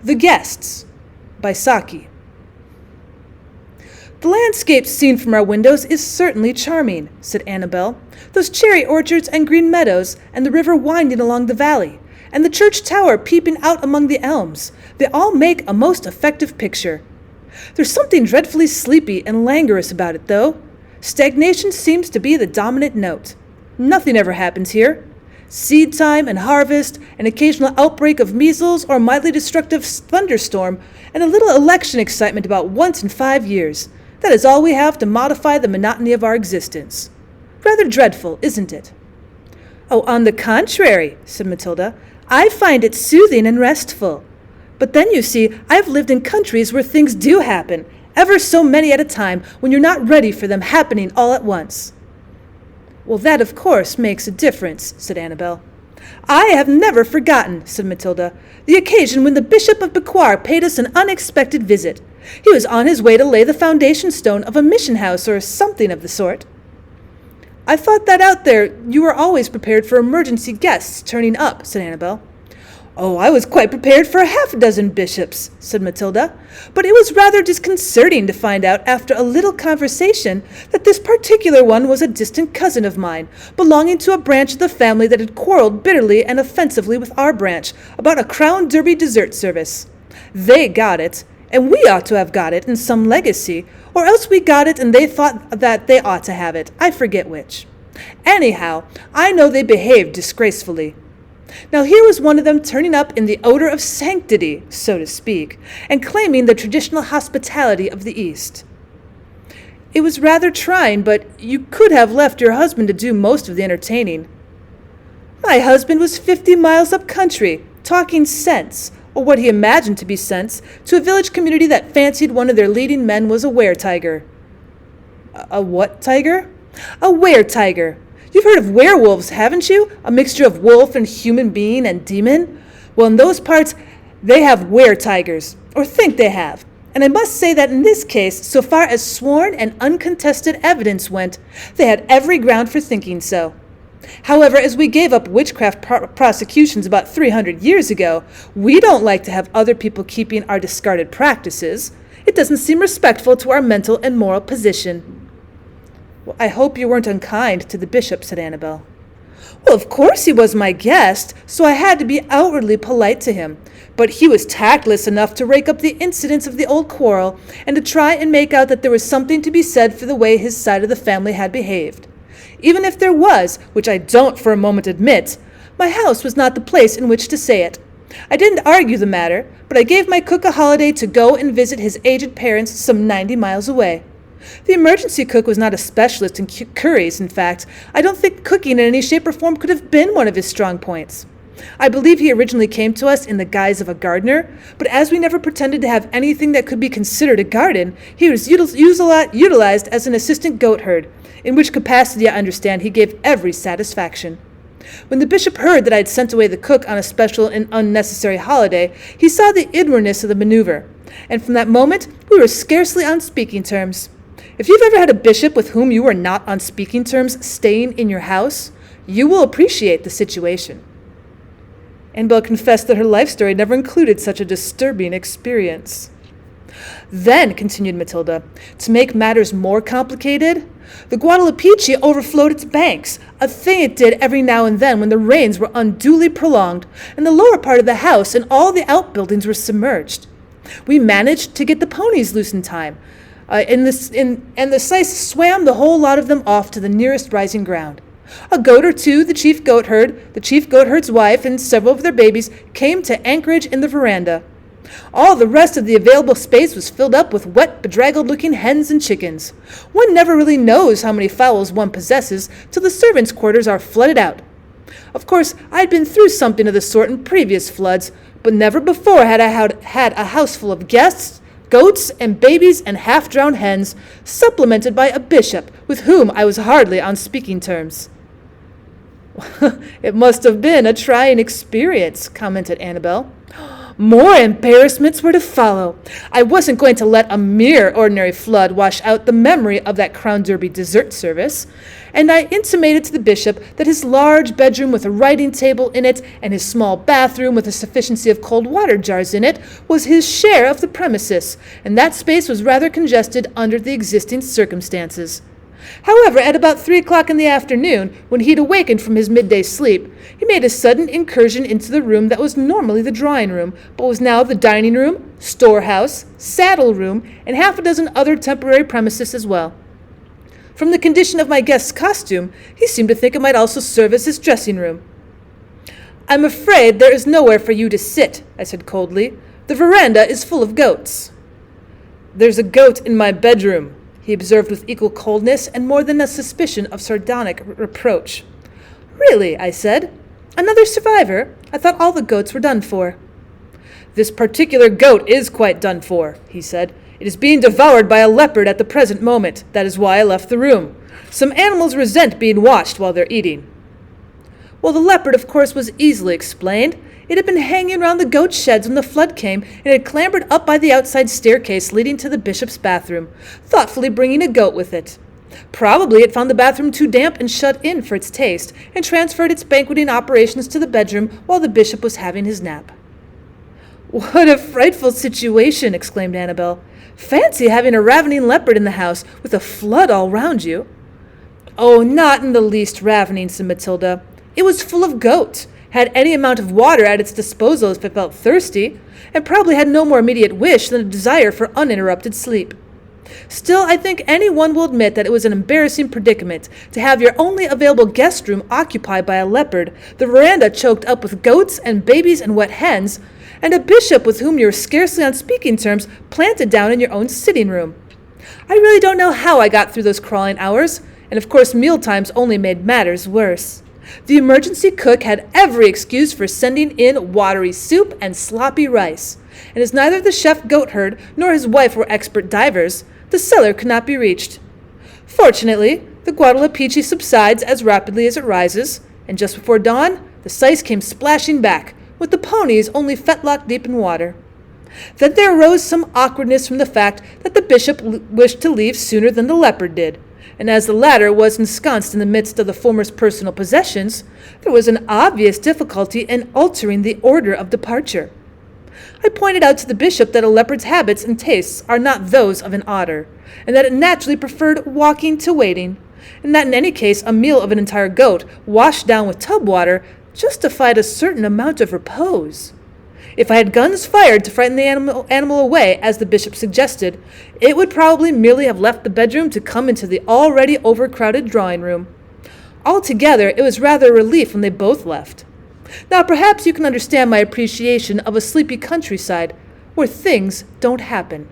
The Guests by Saki. "The landscape seen from our windows is certainly charming," said Annabel. "Those cherry orchards and green meadows, and the river winding along the valley, and the church tower peeping out among the elms, they all make a most effective picture. There's something dreadfully sleepy and languorous about it, though. Stagnation seems to be the dominant note. Nothing ever happens here. Seed time and harvest, an occasional outbreak of measles or mildly destructive thunderstorm, and a little election excitement about once in 5 years. That is all we have to modify the monotony of our existence. Rather dreadful, isn't it?" "Oh, on the contrary," said Matilda, "I find it soothing and restful. But then, you see, I've lived in countries where things do happen, ever so many at a time, when you're not ready for them happening all at once." "Well, that, of course, makes a difference," said Annabel. "I have never forgotten," said Matilda, "the occasion when the Bishop of Becquar paid us an unexpected visit. He was on his way to lay the foundation stone of a mission house or something of the sort." "I thought that out there you were always prepared for emergency guests turning up," said Annabel. "Oh, I was quite prepared for half a dozen bishops," said Matilda, "but it was rather disconcerting to find out after a little conversation that this particular one was a distant cousin of mine, belonging to a branch of the family that had quarreled bitterly and offensively with our branch about a Crown Derby dessert service. They got it, and we ought to have got it in some legacy, or else we got it and they thought that they ought to have it. I forget which. Anyhow, I know they behaved disgracefully. Now here was one of them turning up in the odor of sanctity, so to speak, and claiming the traditional hospitality of the East. It was rather trying, but you could have left your husband to do most of the entertaining." "My husband was 50 miles up country, talking sense, or what he imagined to be sense, to a village community that fancied one of their leading men was a were-tiger." "A what tiger?" "A were-tiger. You've heard of werewolves, haven't you? A mixture of wolf and human being and demon? Well, in those parts, they have were-tigers, or think they have. And I must say that in this case, so far as sworn and uncontested evidence went, they had every ground for thinking so. However, as we gave up witchcraft prosecutions about 300 years ago, we don't like to have other people keeping our discarded practices. It doesn't seem respectful to our mental and moral position." "Well, I hope you weren't unkind to the bishop," said Annabel. "Well, of course he was my guest, so I had to be outwardly polite to him. But he was tactless enough to rake up the incidents of the old quarrel, and to try and make out that there was something to be said for the way his side of the family had behaved. Even if there was, which I don't for a moment admit, my house was not the place in which to say it. I didn't argue the matter, but I gave my cook a holiday to go and visit his aged parents some 90 miles away. The emergency cook was not a specialist in curries. In fact, I don't think cooking in any shape or form could have been one of his strong points. I believe he originally came to us in the guise of a gardener, but as we never pretended to have anything that could be considered a garden, he was utilized as an assistant goat herd, in which capacity I understand he gave every satisfaction. When the bishop heard that I had sent away the cook on a special and unnecessary holiday, he saw the inwardness of the maneuver, and from that moment we were scarcely on speaking terms. If you've ever had a bishop with whom you were not on speaking terms staying in your house, you will appreciate the situation." Annabel confessed that her life story never included such a disturbing experience. "Then," continued Matilda, "to make matters more complicated, the Guadalupece overflowed its banks, a thing it did every now and then when the rains were unduly prolonged, and the lower part of the house and all the outbuildings were submerged. We managed to get the ponies loose in time, and the Syce swam the whole lot of them off to the nearest rising ground. A goat or two, the chief goat herd's wife, and several of their babies came to anchorage in the veranda. All the rest of the available space was filled up with wet, bedraggled-looking hens and chickens. One never really knows how many fowls one possesses till the servants' quarters are flooded out. Of course, I'd been through something of the sort in previous floods, but never before had I had a house full of guests, goats and babies and half-drowned hens, supplemented by a bishop with whom I was hardly on speaking terms." "It must have been a trying experience," commented Annabel. More embarrassments were to follow. I wasn't going to let a mere ordinary flood wash out the memory of that Crown Derby dessert service, and I intimated to the bishop that his large bedroom with a writing table in it and his small bathroom with a sufficiency of cold water jars in it was his share of the premises, and that space was rather congested under the existing circumstances. However, at about 3 o'clock in the afternoon, when he'd awakened from his midday sleep, he made a sudden incursion into the room that was normally the drawing room, but was now the dining room, storehouse, saddle room, and half a dozen other temporary premises as well. From the condition of my guest's costume, he seemed to think it might also serve as his dressing room. "I'm afraid there is nowhere for you to sit," I said coldly. "The veranda is full of goats." "There's a goat in my bedroom," he observed with equal coldness and more than a suspicion of sardonic reproach. "Really?" I said. "Another survivor? I thought all the goats were done for." "This particular goat is quite done for," he said. "It is being devoured by a leopard at the present moment. That is why I left the room. Some animals resent being watched while they're eating." Well, the leopard, of course, was easily explained. It had been hanging around the goat sheds when the flood came and had clambered up by the outside staircase leading to the bishop's bathroom, thoughtfully bringing a goat with it. Probably it found the bathroom too damp and shut in for its taste, and transferred its banqueting operations to the bedroom while the bishop was having his nap. "What a frightful situation!" exclaimed Annabel. "Fancy having a ravening leopard in the house, with a flood all round you." "Oh, not in the least ravening," said Matilda. "It was full of goat, had any amount of water at its disposal if it felt thirsty, and probably had no more immediate wish than a desire for uninterrupted sleep. Still, I think any one will admit that it was an embarrassing predicament to have your only available guest room occupied by a leopard, the veranda choked up with goats and babies and wet hens, and a bishop with whom you were scarcely on speaking terms planted down in your own sitting room. I really don't know how I got through those crawling hours, and of course mealtimes only made matters worse. The emergency cook had every excuse for sending in watery soup and sloppy rice, and as neither the chef goatherd nor his wife were expert divers, the cellar could not be reached. Fortunately, the Guadalapiche subsides as rapidly as it rises, and just before dawn, the syce came splashing back, with the ponies only fetlock deep in water. Then there arose some awkwardness from the fact that the bishop wished to leave sooner than the leopard did, and as the latter was ensconced in the midst of the former's personal possessions, there was an obvious difficulty in altering the order of departure. I pointed out to the bishop that a leopard's habits and tastes are not those of an otter, and that it naturally preferred walking to waiting, and that in any case a meal of an entire goat, washed down with tub water, justified a certain amount of repose. If I had guns fired to frighten the animal away, as the bishop suggested, it would probably merely have left the bedroom to come into the already overcrowded drawing room. Altogether, it was rather a relief when they both left. Now perhaps you can understand my appreciation of a sleepy countryside where things don't happen.